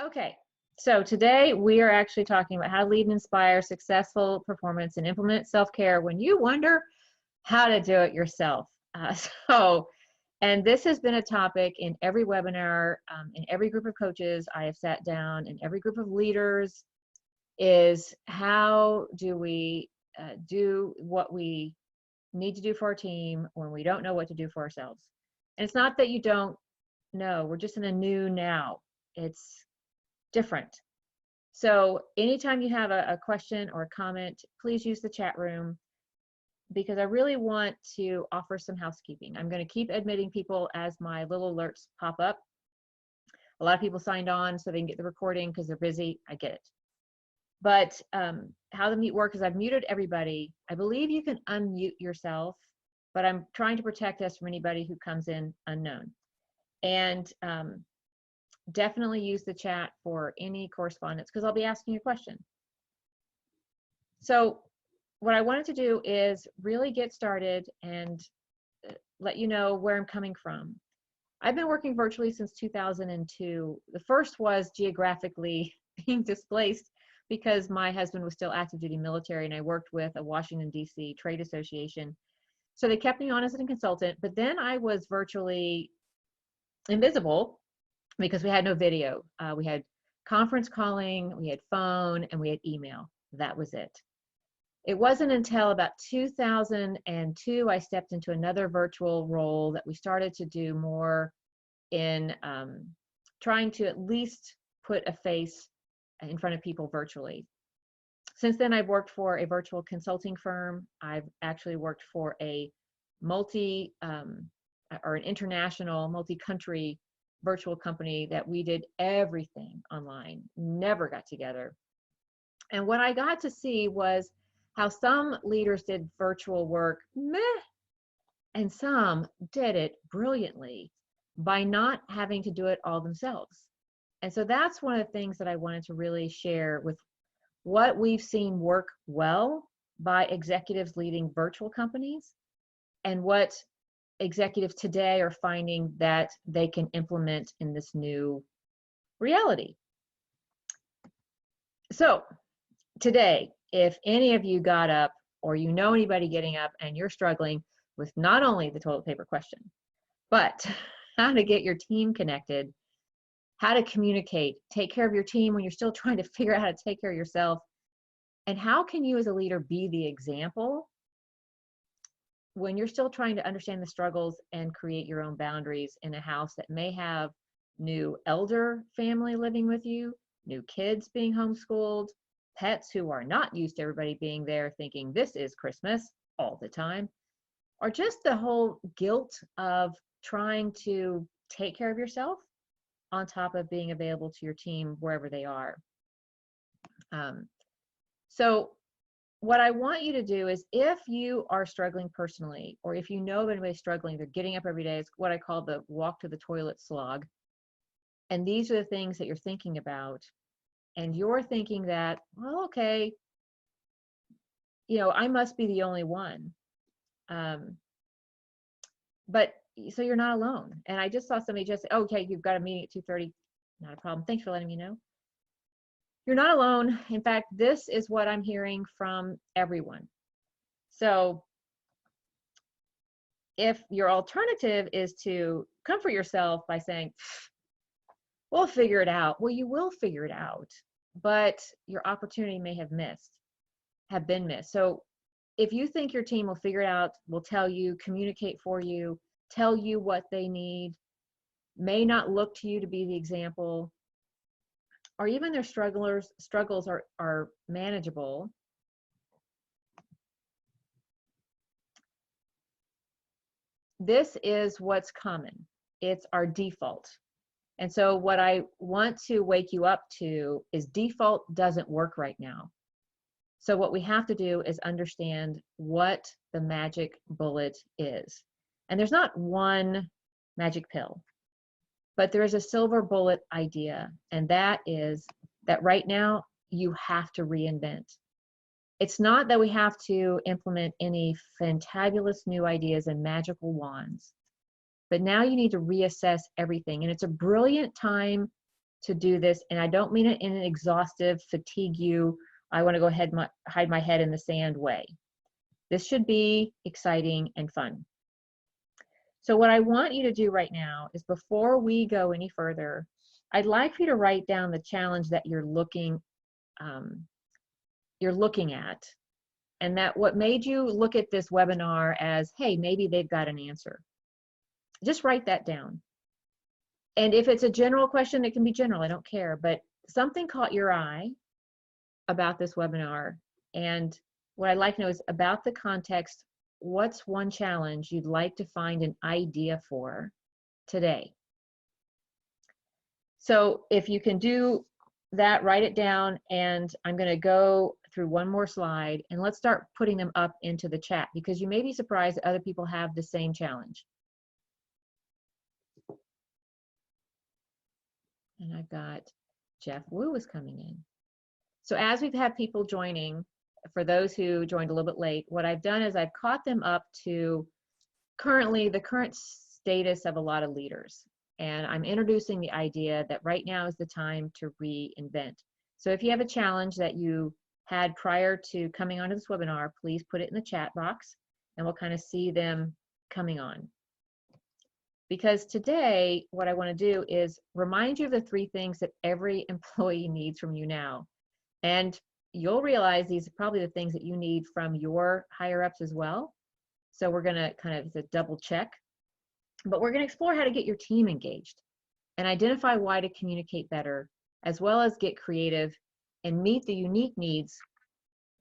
Okay, so today we are actually talking about how to lead and inspire successful performance and implement self-care when you wonder how to do it yourself. So, and this has been a topic in every webinar, in every group of coaches I have sat down, in every group of leaders, is how do we do what we need to do for our team when we don't know what to do for ourselves. And it's not that you don't know, we're just in a new now. It's different. So anytime you have a question or a comment, please use the chat room because I really want to offer some housekeeping. I'm going to keep admitting people as my little alerts pop up. A lot of people signed on so they can get the recording because they're busy. I get it. But how the mute works is I've muted everybody. I believe you can unmute yourself, but I'm trying to protect us from anybody who comes in unknown. And definitely use the chat for any correspondence because I'll be asking you a question. So what I wanted to do is really get started and let you know where I'm coming from. I've been working virtually since 2002. The first was geographically being displaced because my husband was still active duty military and I worked with a Washington, D.C. trade association. So they kept me on as a consultant, but then I was virtually invisible because we had no video. We had conference calling, we had phone, and we had email. That was it. It wasn't until about 2002 I stepped into another virtual role that we started to do more in trying to at least put a face in front of people virtually. Since then, I've worked for a virtual consulting firm. I've actually worked for a an international, multi-country virtual company that we did everything online, never got together. And what I got to see was how some leaders did virtual work meh, and some did it brilliantly by not having to do it all themselves. And so that's one of the things that I wanted to really share with what we've seen work well by executives leading virtual companies and what executives today are finding that they can implement in this new reality. So today, if any of you got up or you know anybody getting up and you're struggling with not only the toilet paper question, but how to get your team connected, how to communicate, take care of your team when you're still trying to figure out how to take care of yourself, and how can you as a leader be the example when you're still trying to understand the struggles and create your own boundaries in a house that may have new elder family living with you, new kids being homeschooled, pets who are not used to everybody being there thinking this is Christmas all the time, or just the whole guilt of trying to take care of yourself on top of being available to your team wherever they are. So what I want you to do is if you are struggling personally, or if you know of anybody struggling, they're getting up every day, it's what I call the walk to the toilet slog. And these are the things that you're thinking about. And you're thinking that, well, okay, you know, I must be the only one. But so you're not alone. And I just saw somebody just say, oh, okay, you've got a meeting at 2:30. Not a problem. Thanks for letting me know. You're not alone. In fact, this is what I'm hearing from everyone. So if your alternative is to comfort yourself by saying, we'll figure it out. Well, you will figure it out, but your opportunity may have been missed. So if you think your team will figure it out, will tell you, communicate for you, tell you what they need, may not look to you to be the example, or even their struggles are manageable, this is what's common. It's our default. And so what I want to wake you up to is default doesn't work right now. So what we have to do is understand what the magic bullet is. And there's not one magic pill, but there is a silver bullet idea. And that is that right now you have to reinvent. It's not that we have to implement any fantabulous new ideas and magical wands, but now you need to reassess everything. And it's a brilliant time to do this, and I don't mean it in an exhaustive, fatigue you, I want to go ahead and hide my head in the sand way. This should be exciting and fun. So what I want you to do right now is, before we go any further, I'd like for you to write down the challenge that you're looking at, and that what made you look at this webinar as, hey, maybe they've got an answer. Just write that down. And if it's a general question, it can be general, I don't care, but something caught your eye about this webinar. And what I'd like to know is, about the context, what's one challenge you'd like to find an idea for today? So if you can do that, write it down, and I'm going to go through one more slide, and let's start putting them up into the chat, because you may be surprised that other people have the same challenge. And I've got Jeff Wu is coming in. So as we've had people joining, for those who joined a little bit late, what I've done is I've caught them up to the current status of a lot of leaders. And I'm introducing the idea that right now is the time to reinvent. So if you have a challenge that you had prior to coming onto this webinar, please put it in the chat box, and we'll kind of see them coming on. Because today, what I want to do is remind you of the 3 things that every employee needs from you now. And you'll realize these are probably the things that you need from your higher ups as well. So we're going to kind of double check, but we're going to explore how to get your team engaged and identify why to communicate better, as well as get creative and meet the unique needs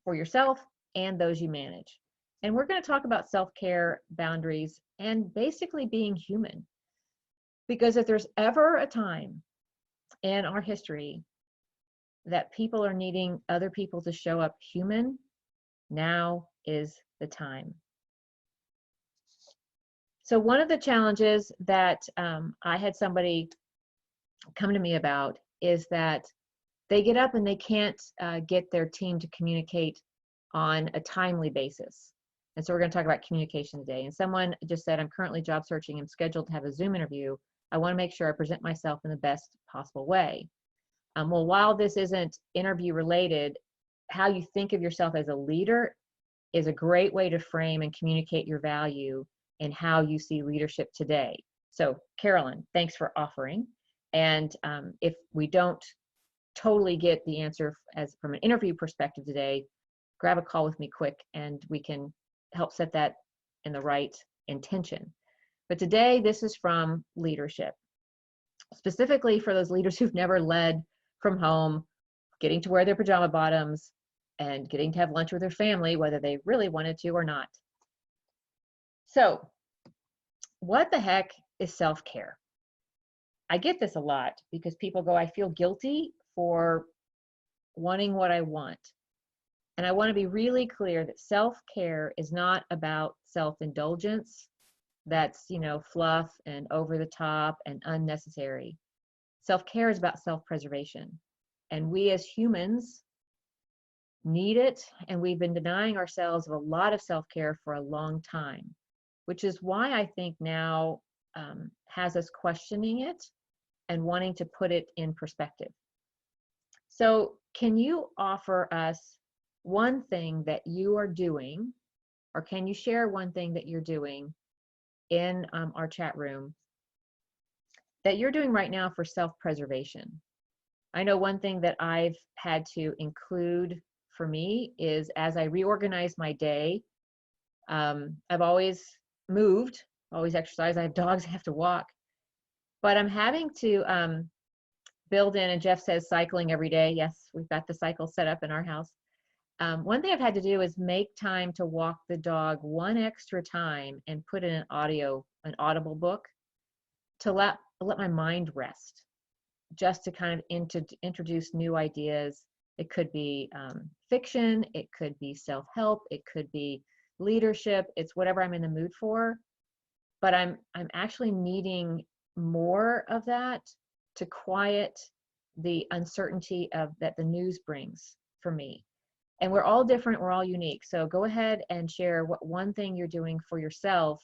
for yourself and those you manage. And we're going to talk about self-care, boundaries, and basically being human. Because if there's ever a time in our history that people are needing other people to show up human, now is the time. So one of the challenges that I had somebody come to me about is that they get up and they can't get their team to communicate on a timely basis. And so we're going to talk about communication today. And someone just said, I'm currently job searching. I'm scheduled to have a Zoom interview. I want to make sure I present myself in the best possible way. Well, while this isn't interview related, how you think of yourself as a leader is a great way to frame and communicate your value and how you see leadership today. So Carolyn, thanks for offering. And if we don't totally get the answer as from an interview perspective today, grab a call with me quick and we can help set that in the right intention. But today, this is from leadership, specifically for those leaders who've never led from home, getting to wear their pajama bottoms and getting to have lunch with their family, whether they really wanted to or not. So what the heck is self-care? I get this a lot because people go, I feel guilty for wanting what I want. And I want to be really clear that self-care is not about self-indulgence that's, fluff and over the top and unnecessary. Self-care is about self-preservation. And we as humans need it, and we've been denying ourselves of a lot of self-care for a long time, which is why I think now has us questioning it and wanting to put it in perspective. So can you offer us one thing that you are doing, or can you share one thing that you're doing in our chat room that you're doing right now for self-preservation? I know one thing that I've had to include for me is, as I reorganize my day, I've always moved, always exercised. I have dogs I have to walk, but I'm having to build in, and Jeff says cycling every day. Yes, we've got the cycle set up in our house. One thing I've had to do is make time to walk the dog one extra time and put in an audible book to let my mind rest, just to kind of introduce new ideas. It could be fiction, it could be self-help, it could be leadership. It's whatever I'm in the mood for. But I'm actually needing more of that to quiet the uncertainty that the news brings for me. And we're all different, we're all unique. So go ahead and share what one thing you're doing for yourself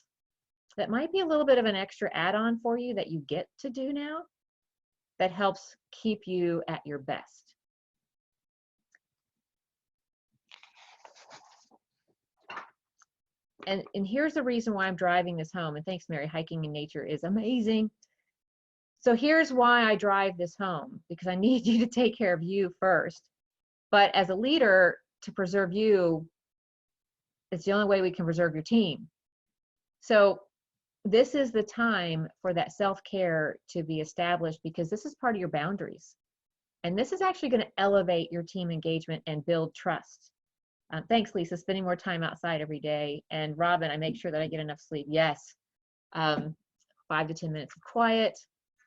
that might be a little bit of an extra add-on for you that you get to do now. that helps keep you at your best. And here's the reason why I'm driving this home. And thanks, Mary. Hiking in nature is amazing. So here's why I drive this home, because I need you to take care of you first. But as a leader, to preserve you, it's the only way we can preserve your team. So this is the time for that self-care to be established, because this is part of your boundaries. And this is actually going to elevate your team engagement and build trust. Thanks, Lisa. Spending more time outside every day. And Robin, I make sure that I get enough sleep. Yes. 5 to 10 minutes of quiet.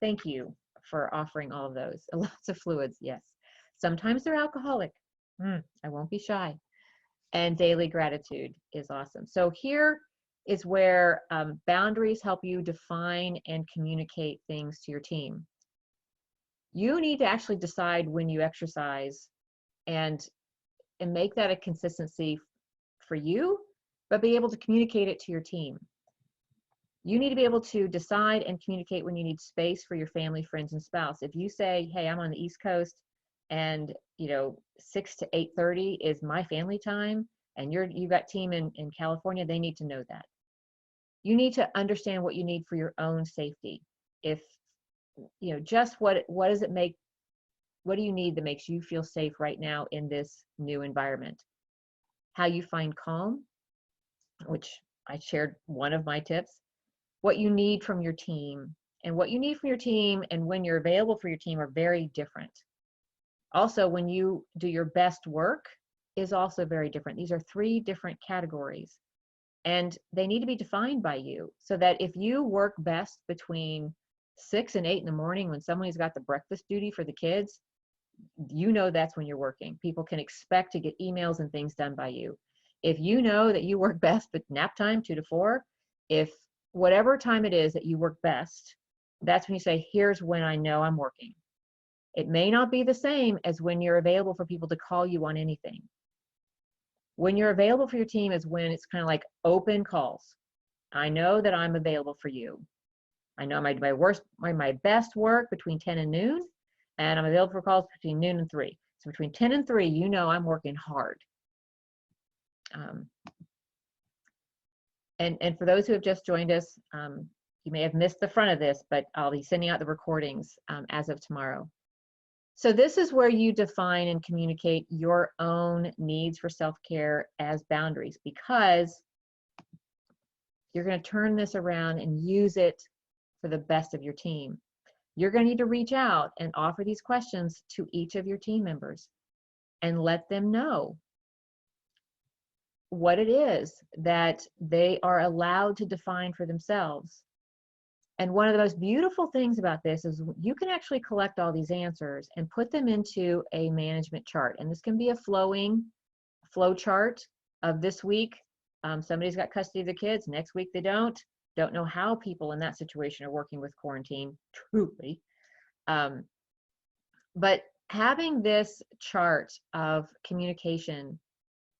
Thank you for offering all of those. Lots of fluids. Yes. Sometimes they're alcoholic. I won't be shy. And daily gratitude is awesome. So here is where boundaries help you define and communicate things to your team. You need to actually decide when you exercise and make that a consistency for you, but be able to communicate it to your team. You need to be able to decide and communicate when you need space for your family, friends, and spouse. If you say, hey, I'm on the East Coast and 6 to 8:30 is my family time, and you've got team in California, they need to know that. You need to understand what you need for your own safety. If just what does it make, what do you need that makes you feel safe right now in this new environment? How you find calm, which I shared one of my tips. What you need from your team, and what you need from your team and when you're available for your team are very different. Also, when you do your best work is also very different. These are 3 different categories, and they need to be defined by you, so that if you work best between 6 and 8 in the morning when somebody's got the breakfast duty for the kids, that's when you're working. People can expect to get emails and things done by you. If you know that you work best with nap time 2 to 4, if whatever time it is that you work best, that's when you say, here's when I know I'm working. It may not be the same as when you're available for people to call you on anything. When you're available for your team is when it's kind of like open calls. I know that I'm available for you. I know my best work between 10 and noon, and I'm available for calls between noon and 3. So between 10 and 3, I'm working hard. And for those who have just joined us, you may have missed the front of this, but I'll be sending out the recordings as of tomorrow. So this is where you define and communicate your own needs for self-care as boundaries, because you're going to turn this around and use it for the best of your team. You're going to need to reach out and offer these questions to each of your team members and let them know what it is that they are allowed to define for themselves. And one of the most beautiful things about this is you can actually collect all these answers and put them into a management chart. And this can be a flow chart of this week. Somebody's got custody of the kids. Next week they don't know how people in that situation are working with quarantine, truly. But having this chart of communication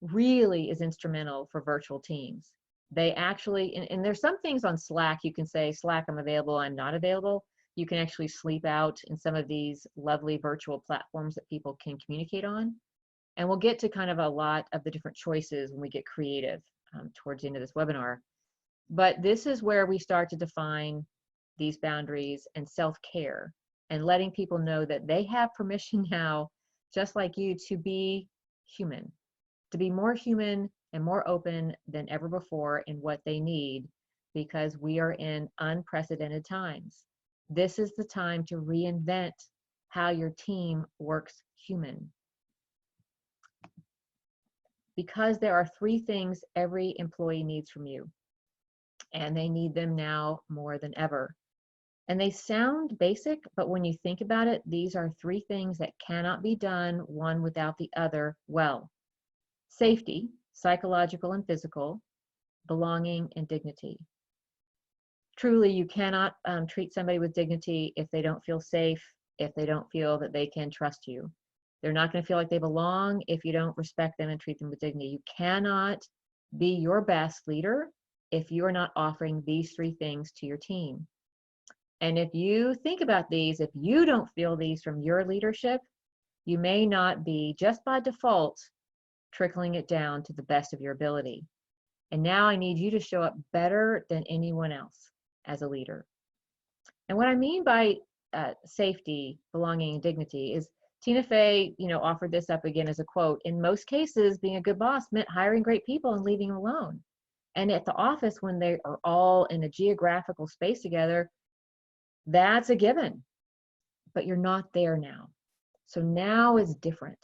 really is instrumental for virtual teams. They actually, and there's some things on Slack, you can say, Slack, I'm available, I'm not available. You can actually sleep out in some of these lovely virtual platforms that people can communicate on. And we'll get to kind of a lot of the different choices when we get creative towards the end of this webinar. But this is where we start to define these boundaries and self-care, and letting people know that they have permission now, just like you, to be human, to be more human and more open than ever before in what they need, because we are in unprecedented times. This is the time to reinvent how your team works human. Because there are 3 things every employee needs from you, and they need them now more than ever. And they sound basic, but when you think about it, these are 3 things that cannot be done one without the other well. Safety, psychological and physical, belonging, and dignity. Truly, you cannot treat somebody with dignity if they don't feel safe, if they don't feel that they can trust you. They're not going to feel like they belong if you don't respect them and treat them with dignity. You cannot be your best leader if you are not offering these 3 things to your team. And if you think about these, if you don't feel these from your leadership, you may not be, just by default, trickling it down to the best of your ability. And now I need you to show up better than anyone else as a leader. And what I mean by safety, belonging, and dignity is Tina Fey, offered this up again as a quote. In most cases, being a good boss meant hiring great people and leaving them alone. And at the office, when they are all in a geographical space together, that's a given. But you're not there now. So now is different.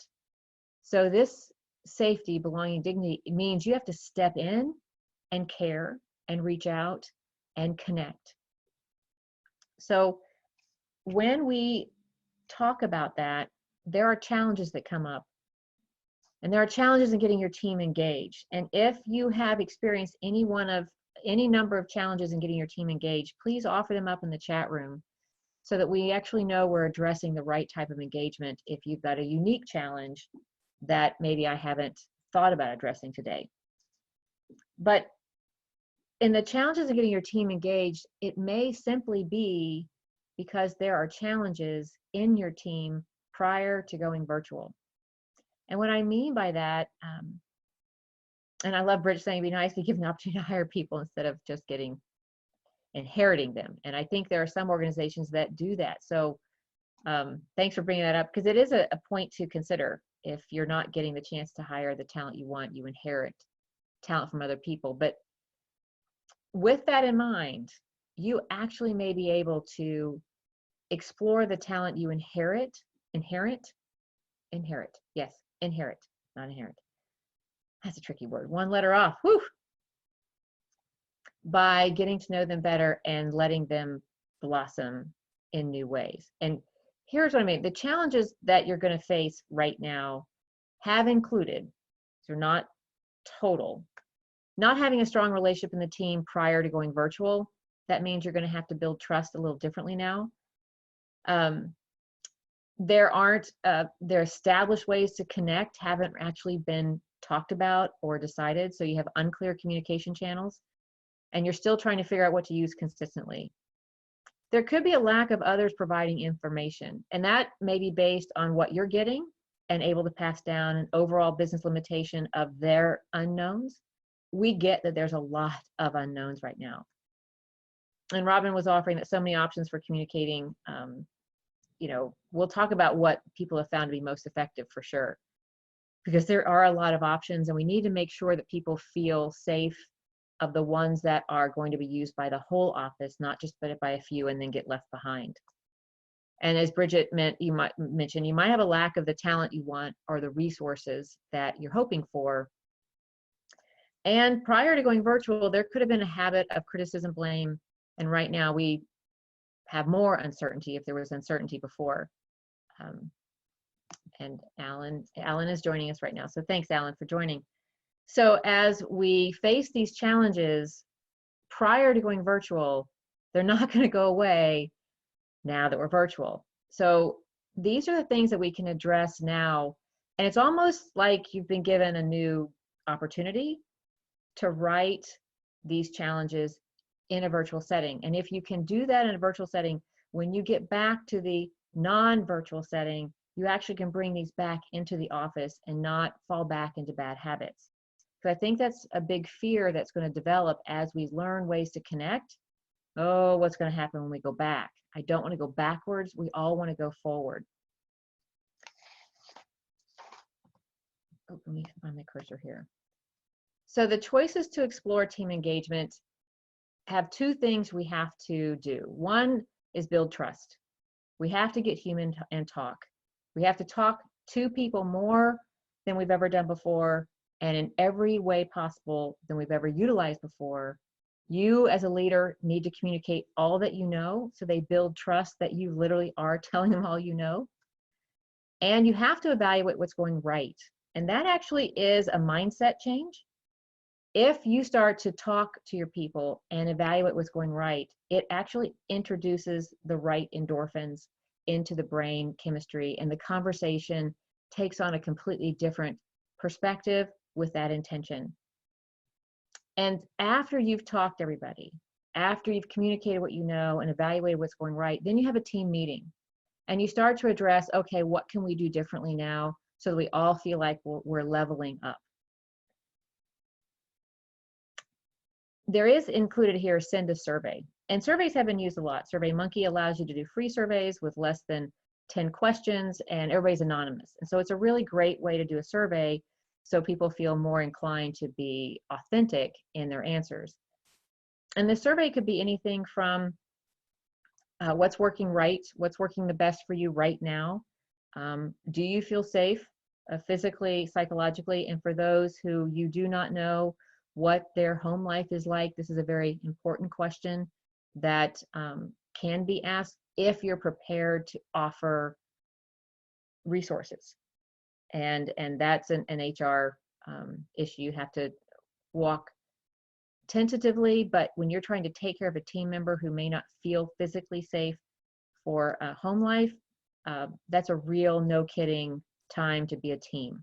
So this safety, belonging, dignity, it means you have to step in and care and reach out and connect. So when we talk about that, there are challenges that come up. And there are challenges in getting your team engaged. And if you have experienced any number of challenges in getting your team engaged, please offer them up in the chat room so that we actually know we're addressing the right type of engagement if you've got a unique challenge that maybe I haven't thought about addressing today. But in the challenges of getting your team engaged, it may simply be because there are challenges in your team prior to going virtual. And what I mean by that, and I love Bridget saying, be nice, be given the opportunity to hire people instead of just inheriting them. And I think there are some organizations that do that. So thanks for bringing that up, because it is a point to consider. If you're not getting the chance to hire the talent you want, you inherit talent from other people. But with that in mind, you actually may be able to explore the talent you inherit, yes, inherit, not inherent. That's a tricky word, one letter off, whew. By getting to know them better and letting them blossom in new ways. And here's what I mean. The challenges that you're going to face right now have included, so not total, not having a strong relationship in the team prior to going virtual. That means you're going to have to build trust a little differently now. Their established ways to connect haven't actually been talked about or decided. So you have unclear communication channels, and you're still trying to figure out what to use consistently. There could be a lack of others providing information, and that may be based on what you're getting and able to pass down an overall business limitation of their unknowns. We get that there's a lot of unknowns right now. And Robin was offering that so many options for communicating. We'll talk about what people have found to be most effective for sure, because there are a lot of options, and we need to make sure that people feel safe of the ones that are going to be used by the whole office, not just by a few and then get left behind. And as Bridget you might have a lack of the talent you want or the resources that you're hoping for. And prior to going virtual, there could have been a habit of criticism, blame, and right now we have more uncertainty if there was uncertainty before. And Alan is joining us right now. So thanks, Alan, for joining. So as we face these challenges prior to going virtual, they're not going to go away now that we're virtual. So these are the things that we can address now. And it's almost like you've been given a new opportunity to write these challenges in a virtual setting. And if you can do that in a virtual setting, when you get back to the non-virtual setting, you actually can bring these back into the office and not fall back into bad habits. So I think that's a big fear that's going to develop as we learn ways to connect. Oh, what's going to happen when we go back? I don't want to go backwards. We all want to go forward. Oh, let me find my cursor here. So the choices to explore team engagement have two things we have to do. One is build trust. We have to get human and talk. We have to talk to people more than we've ever done before, and in every way possible than we've ever utilized before. You as a leader need to communicate all that you know, so they build trust that you literally are telling them all you know. And you have to evaluate what's going right. And that actually is a mindset change. If you start to talk to your people and evaluate what's going right, it actually introduces the right endorphins into the brain chemistry, and the conversation takes on a completely different perspective with that intention. And after you've talked to everybody, after you've communicated what you know and evaluated what's going right, then you have a team meeting and you start to address, okay, what can we do differently now so that we all feel like we're leveling up. There is included here, send a survey. And surveys have been used a lot. SurveyMonkey allows you to do free surveys with less than 10 questions, and everybody's anonymous. And so it's a really great way to do a survey so people feel more inclined to be authentic in their answers. And the survey could be anything from what's working right, what's working the best for you right now. Do you feel safe physically, psychologically? And for those who you do not know what their home life is like, this is a very important question that can be asked if you're prepared to offer resources. And that's an HR issue. You have to walk tentatively, but when you're trying to take care of a team member who may not feel physically safe for a home life, that's a real, no kidding time to be a team.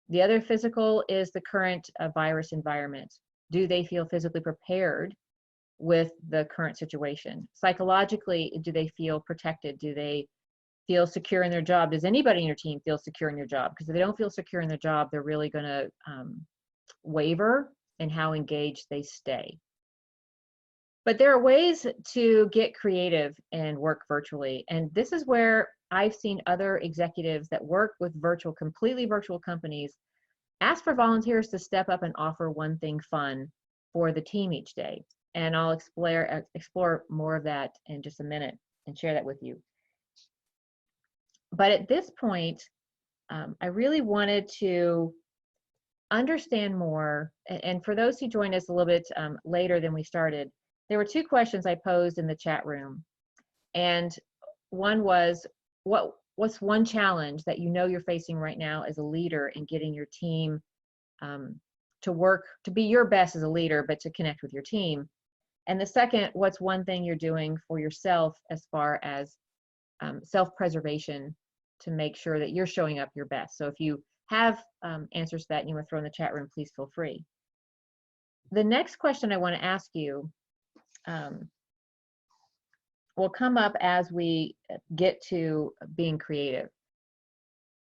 The other physical is the current virus environment. Do they feel physically prepared with the current situation? Psychologically, do they feel protected? Do they feel secure in their job? Does anybody in your team feel secure in their job? Because if they don't feel secure in their job, they're really going to waver in how engaged they stay. But there are ways to get creative and work virtually. And this is where I've seen other executives that work with completely virtual companies ask for volunteers to step up and offer one thing fun for the team each day. And I'll explore more of that in just a minute and share that with you. But at this point, I really wanted to understand more. And for those who joined us a little bit later than we started, there were two questions I posed in the chat room. And one was, what's one challenge that you know you're facing right now as a leader in getting your team to work, to be your best as a leader, but to connect with your team? And the second, what's one thing you're doing for yourself as far as self-preservation to make sure that you're showing up your best? So if you have answers to that and you want to throw in the chat room, please feel free. The next question I want to ask you will come up as we get to being creative.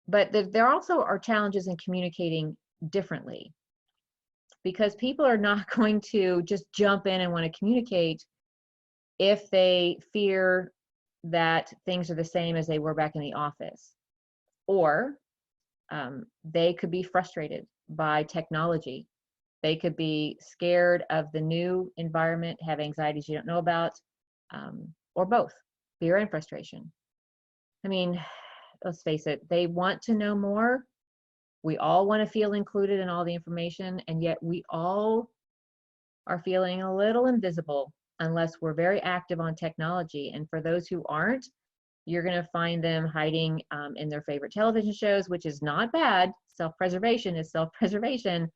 But there also are challenges in communicating differently, because people are not going to just jump in and want to communicate if they fear that things are the same as they were back in the office, or they could be frustrated by technology. They could be scared of the new environment, have anxieties you don't know about, or both, fear and frustration. I mean, let's face it, they want to know more. We all want to feel included in all the information, and yet we all are feeling a little invisible unless we're very active on technology. And for those who aren't, you're going to find them hiding in their favorite television shows, which is not bad. Self-preservation is self-preservation.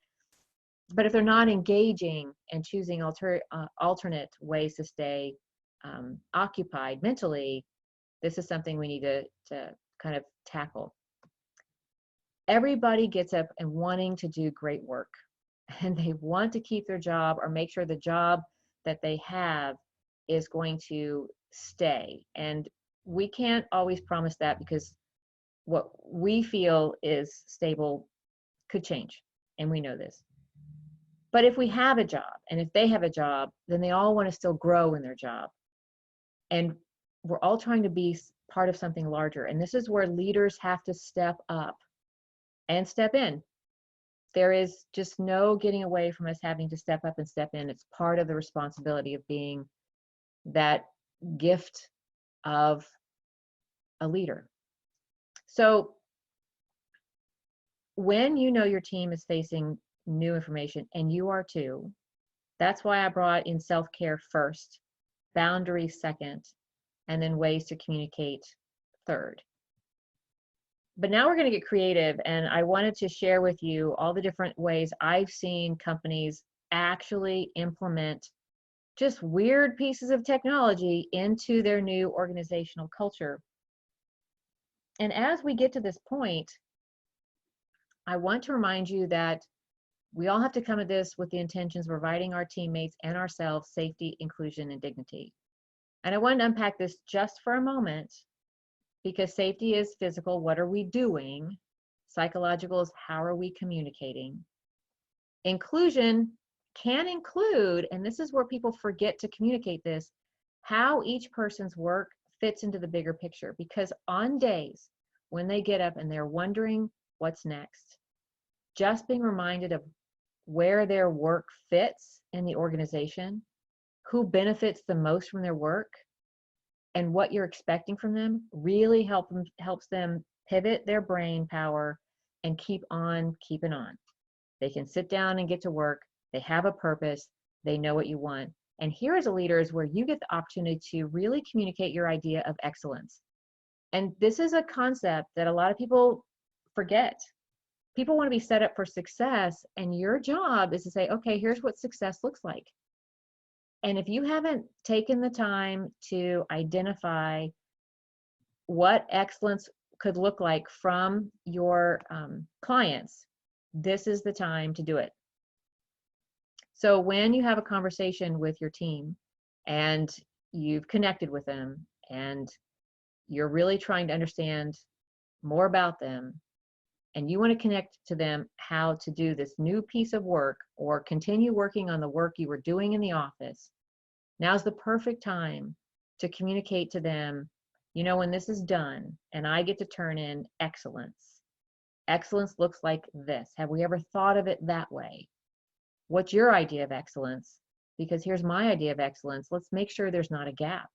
But if they're not engaging and choosing alternate ways to stay occupied mentally, this is something we need to kind of tackle. Everybody gets up and wanting to do great work, and they want to keep their job or make sure the job that they have is going to stay. And we can't always promise that, because what we feel is stable could change, and we know this. But if we have a job, and if they have a job, then they all want to still grow in their job. And we're all trying to be part of something larger. And this is where leaders have to step up and step in. There is just no getting away from us having to step up and step in. It's part of the responsibility of being that gift of a leader. So when you know your team is facing new information, and you are too, that's why I brought in self-care first, boundaries second, and then ways to communicate third. But now we're going to get creative, and I wanted to share with you all the different ways I've seen companies actually implement just weird pieces of technology into their new organizational culture. And as we get to this point, I want to remind you that We all have to come at this with the intentions of providing our teammates and ourselves safety, inclusion, and dignity. And I wanted to unpack this just for a moment, because safety is physical. What are we doing? Psychological is how are we communicating? Inclusion can include, and this is where people forget to communicate this, how each person's work fits into the bigger picture. Because on days when they get up and they're wondering what's next, just being reminded of where their work fits in the organization, who benefits the most from their work, and what you're expecting from them really helps them pivot their brain power and keep on keeping on. They can sit down and get to work. They have a purpose. They know what you want. And here as a leader is where you get the opportunity to really communicate your idea of excellence. And this is a concept that a lot of people forget. People want to be set up for success, and your job is to say, okay, here's what success looks like. And if you haven't taken the time to identify what excellence could look like from your clients, this is the time to do it. So when you have a conversation with your team and you've connected with them and you're really trying to understand more about them, and you want to connect to them how to do this new piece of work or continue working on the work you were doing in the office, now's the perfect time to communicate to them, you know, when this is done and I get to turn in excellence, excellence looks like this. Have we ever thought of it that way? What's your idea of excellence? Because here's my idea of excellence. Let's make sure there's not a gap.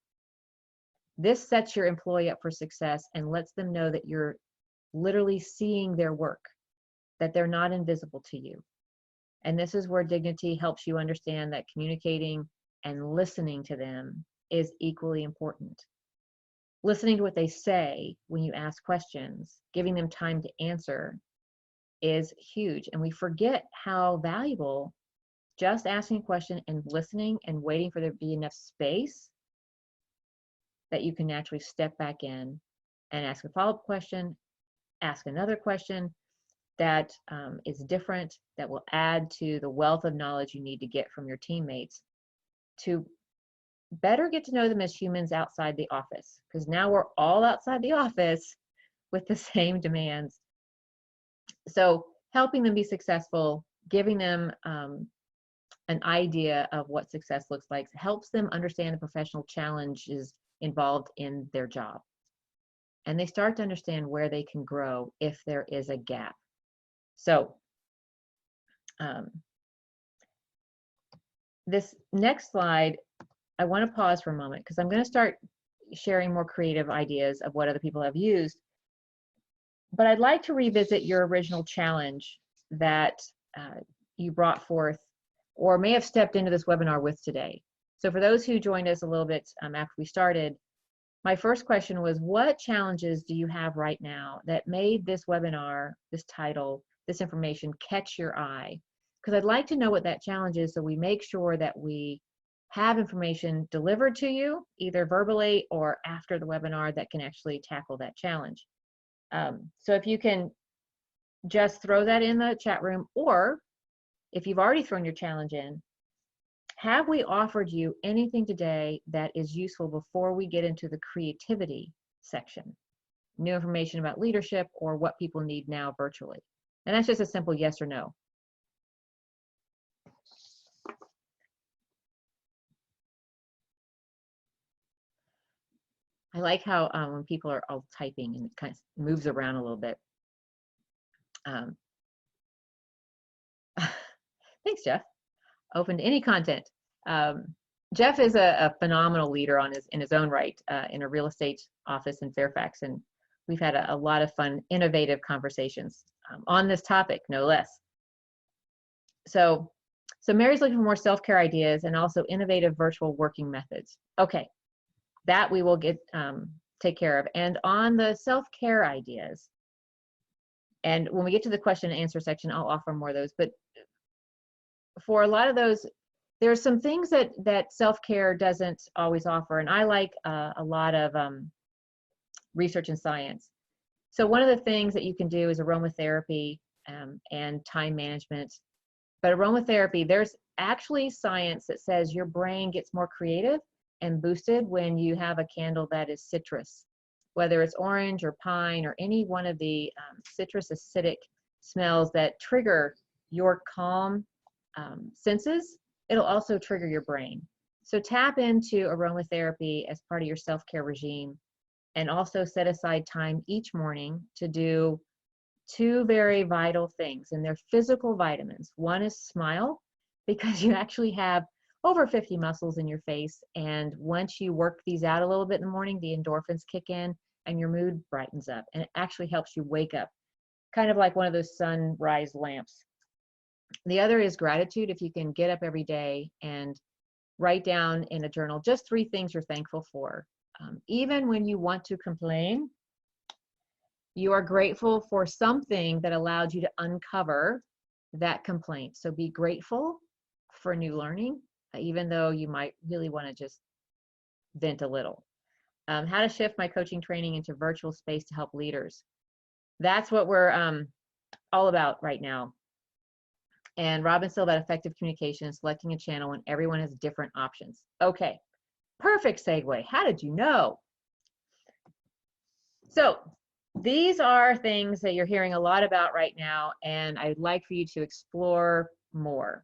This sets your employee up for success and lets them know that you're literally seeing their work, that they're not invisible to you. And this is where dignity helps you understand that communicating and listening to them is equally important. Listening to what they say when you ask questions, giving them time to answer is huge. And we forget how valuable just asking a question and listening and waiting for there to be enough space that you can naturally step back in and ask a follow-up question, ask another question that is different, that will add to the wealth of knowledge you need to get from your teammates to better get to know them as humans outside the office. Because now we're all outside the office with the same demands. So helping them be successful, giving them an idea of what success looks like helps them understand the professional challenges involved in their job. And they start to understand where they can grow if there is a gap. So this next slide, I want to pause for a moment because I'm going to start sharing more creative ideas of what other people have used. But I'd like to revisit your original challenge that you brought forth or may have stepped into this webinar with today. So for those who joined us a little bit after we started, my first question was, what challenges do you have right now that made this webinar, this title, this information catch your eye? Because I'd like to know what that challenge is so we make sure that we have information delivered to you, either verbally or after the webinar, that can actually tackle that challenge. So if you can just throw that in the chat room, or if you've already thrown your challenge in, have we offered you anything today that is useful before we get into the creativity section? New information about leadership or what people need now virtually? And that's just a simple yes or no. I like how when people are all typing and it kind of moves around a little bit. Thanks, Jeff. Open to any content. Jeff is a phenomenal leader in his own right in a real estate office in Fairfax, and we've had a lot of fun, innovative conversations on this topic, no less. So Mary's looking for more self-care ideas and also innovative virtual working methods. Okay, that we will take care of. And on the self-care ideas, and when we get to the question and answer section, I'll offer more of those. But for a lot of those, there's some things that self-care doesn't always offer, and I like a lot of research and science. So one of the things that you can do is aromatherapy and time management. But aromatherapy, there's actually science that says your brain gets more creative and boosted when you have a candle that is citrus, whether it's orange or pine or any one of the citrus acidic smells that trigger your calm senses. It'll also trigger your brain. So tap into aromatherapy as part of your self-care regime, and also set aside time each morning to do two very vital things, and they're physical vitamins. One is smile, because you actually have over 50 muscles in your face, and once you work these out a little bit in the morning, the endorphins kick in and your mood brightens up, and it actually helps you wake up, kind of like one of those sunrise lamps. The other is gratitude. If you can get up every day and write down in a journal just 3 things you're thankful for. Even when you want to complain, you are grateful for something that allowed you to uncover that complaint. So be grateful for new learning, even though you might really want to just vent a little. How to shift my coaching training into virtual space to help leaders. That's what we're all about right now. And Robin still about effective communication and selecting a channel when everyone has different options. Okay, perfect segue. How did you know? So these are things that you're hearing a lot about right now, and I'd like for you to explore more.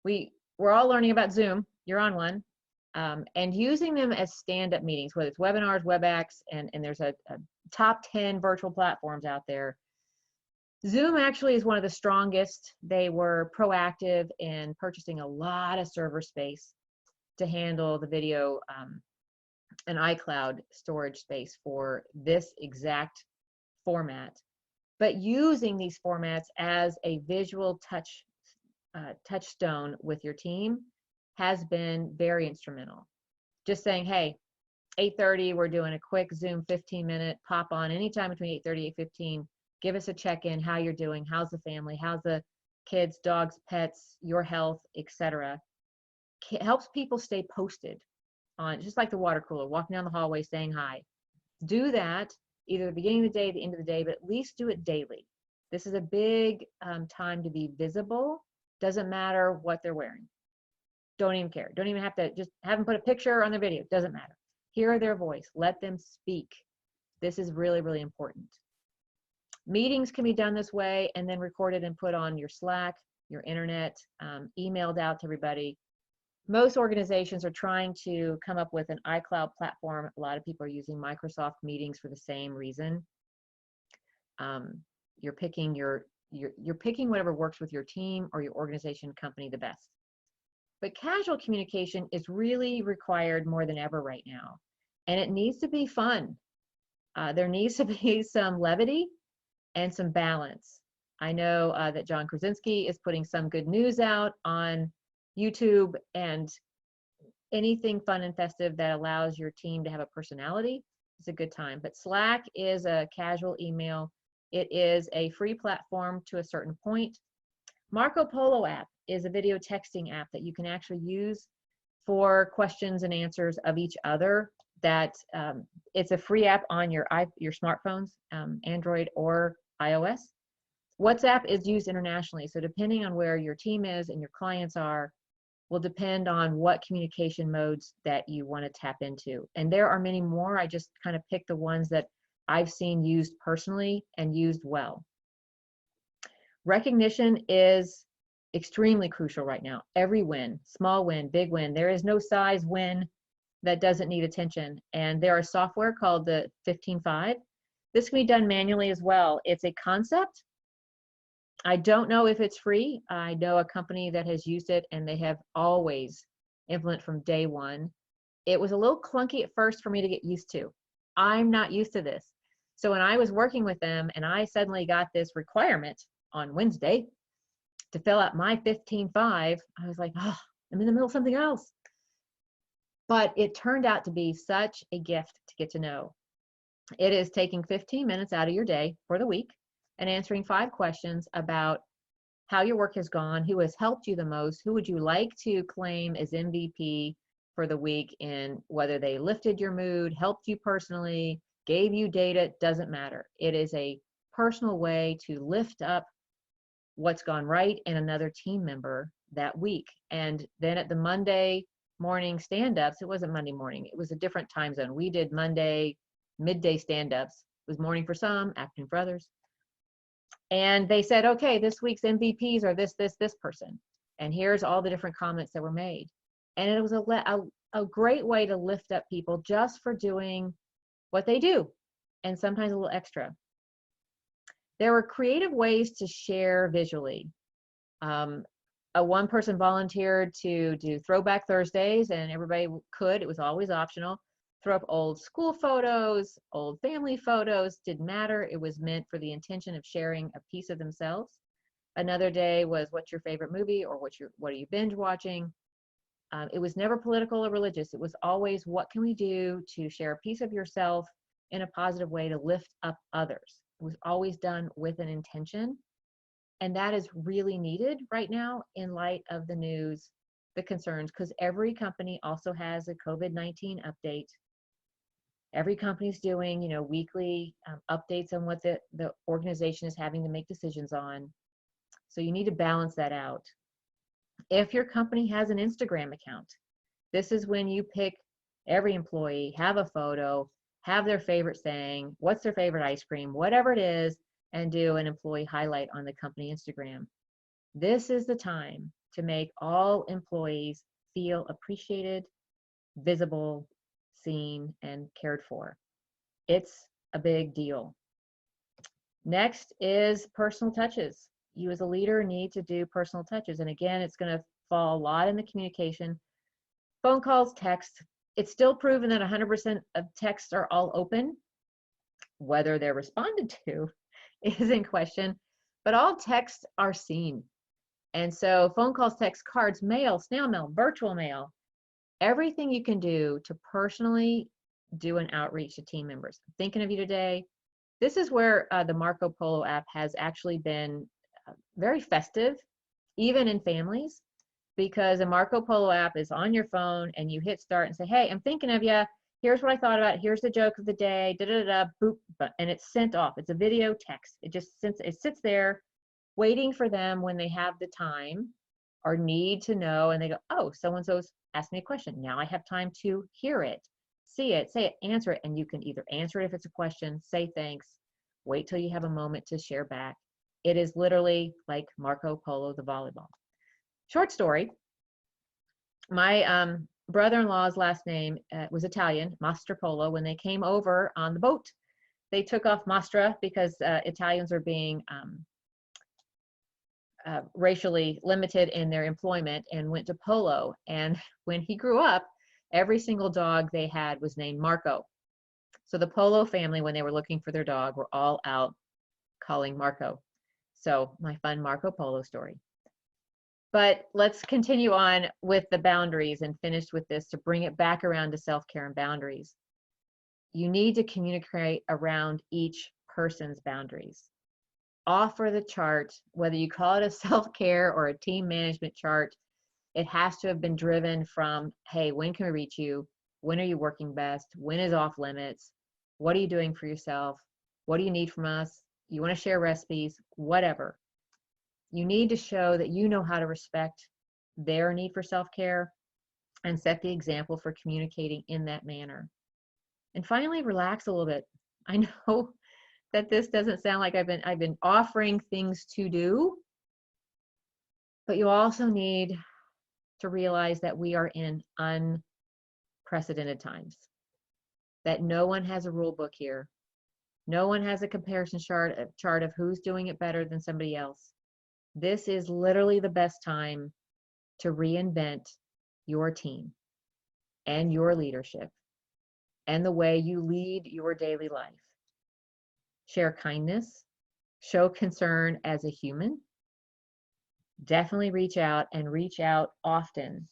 We're all learning about Zoom. You're on one. And using them as stand-up meetings, whether it's webinars, WebEx, and there's a top 10 virtual platforms out there. Zoom actually is one of the strongest. They were proactive in purchasing a lot of server space to handle the video and iCloud storage space for this exact format. But using these formats as a visual touchstone with your team has been very instrumental. Just saying, hey, 8:30, we're doing a quick Zoom 15-minute pop on anytime between 8:30 and 8:15. Give us a check-in, how you're doing, how's the family, how's the kids, dogs, pets, your health, etc. Helps people stay posted on, just like the water cooler, walking down the hallway saying hi. Do that either the beginning of the day, the end of the day, but at least do it daily. This is a big time to be visible. Doesn't matter what they're wearing. Don't even care. Don't even have to, just have them put a picture on their video. Doesn't matter. Hear their voice. Let them speak. This is really, really important. Meetings can be done this way and then recorded and put on your Slack, your internet, emailed out to everybody. Most organizations are trying to come up with an iCloud platform. A lot of people are using Microsoft Meetings for the same reason. You're picking you're picking whatever works with your team or your organization company the best. But casual communication is really required more than ever right now, and it needs to be fun. There needs to be some levity and some balance. I know that John Krasinski is putting some good news out on YouTube, and anything fun and festive that allows your team to have a personality is a good time. But Slack is a casual email. It is a free platform to a certain point. Marco Polo app is a video texting app that you can actually use for questions and answers of each other. That it's a free app on your smartphones, Android or iOS. WhatsApp is used internationally, so depending on where your team is and your clients are, will depend on what communication modes that you want to tap into. And there are many more. I just kind of picked the ones that I've seen used personally and used well. Recognition is extremely crucial right now. Every win, small win, big win, there is no size win that doesn't need attention. And there are software called the 15-5. This can be done manually as well. It's a concept. I don't know if it's free. I know a company that has used it, and they have always implemented from day one. It was a little clunky at first for me to get used to. I'm not used to this. So when I was working with them and I suddenly got this requirement on Wednesday to fill out my 15-5, I was like, oh, I'm in the middle of something else. But it turned out to be such a gift to get to know. It is taking 15 minutes out of your day for the week and answering 5 questions about how your work has gone, who has helped you the most, who would you like to claim as MVP for the week, in whether they lifted your mood, helped you personally, gave you data, doesn't matter. It is a personal way to lift up what's gone right in another team member that week. And then at the Monday morning stand-ups, it wasn't Monday morning, it was a different time zone. We did Monday midday stand-ups. It was morning for some, afternoon for others. And they said, okay, this week's MVPs are this person. And here's all the different comments that were made. And it was a great way to lift up people just for doing what they do, and sometimes a little extra. There were creative ways to share visually. One person volunteered to do Throwback Thursdays, and everybody could, it was always optional, throw up old school photos, old family photos, didn't matter. It was meant for the intention of sharing a piece of themselves. Another day was, what's your favorite movie, or what are you binge watching? It was never political or religious. It was always, what can we do to share a piece of yourself in a positive way to lift up others? It was always done with an intention. And that is really needed right now in light of the news, the concerns, because every company also has a COVID-19 update. Every company's doing, weekly updates on what the organization is having to make decisions on. So you need to balance that out. If your company has an Instagram account, this is when you pick every employee, have a photo, have their favorite saying, what's their favorite ice cream, whatever it is, and do an employee highlight on the company Instagram. This is the time to make all employees feel appreciated, visible, seen, and cared for. It's a big deal. Next is personal touches. You as a leader need to do personal touches. And again, it's going to fall a lot in the communication. Phone calls, text. It's still proven that 100% of texts are all open. Whether they're responded to is in question, but all texts are seen. And so phone calls, text, cards, mail, snail mail, virtual mail, everything you can do to personally do an outreach to team members. I'm thinking of you today. This is where the Marco Polo app has actually been very festive, even in families, because a Marco Polo app is on your phone and you hit start and say, hey, I'm thinking of you. Here's what I thought about. Here's the joke of the day. Da da da. Boop, and it's sent off. It's a video text. It sits there, waiting for them when they have the time or need to know, and they go, oh, so and so's asked me a question. Now I have time to hear it, see it, say it, answer it, and you can either answer it if it's a question, say thanks, wait till you have a moment to share back. It is literally like Marco Polo, the volleyball. Short story. My brother-in-law's last name was Italian, Mastropolo. When they came over on the boat, they took off Mastra because Italians are being racially limited in their employment, and went to Polo. And when he grew up, every single dog they had was named Marco. So the Polo family, when they were looking for their dog, were all out calling Marco. So my fun Marco Polo story. But let's continue on with the boundaries and finish with this to bring it back around to self-care and boundaries. You need to communicate around each person's boundaries. Offer the chart, whether you call it a self-care or a team management chart, it has to have been driven from, hey, when can we reach you? When are you working best? When is off limits? What are you doing for yourself? What do you need from us? You want to share recipes? Whatever. You need to show that you know how to respect their need for self-care and set the example for communicating in that manner. And finally, relax a little bit. I know that this doesn't sound like I've been offering things to do, but you also need to realize that we are in unprecedented times, that no one has a rule book here. No one has a comparison chart of who's doing it better than somebody else. This is literally the best time to reinvent your team and your leadership and the way you lead your daily life. Share kindness, show concern as a human. Definitely reach out, and reach out often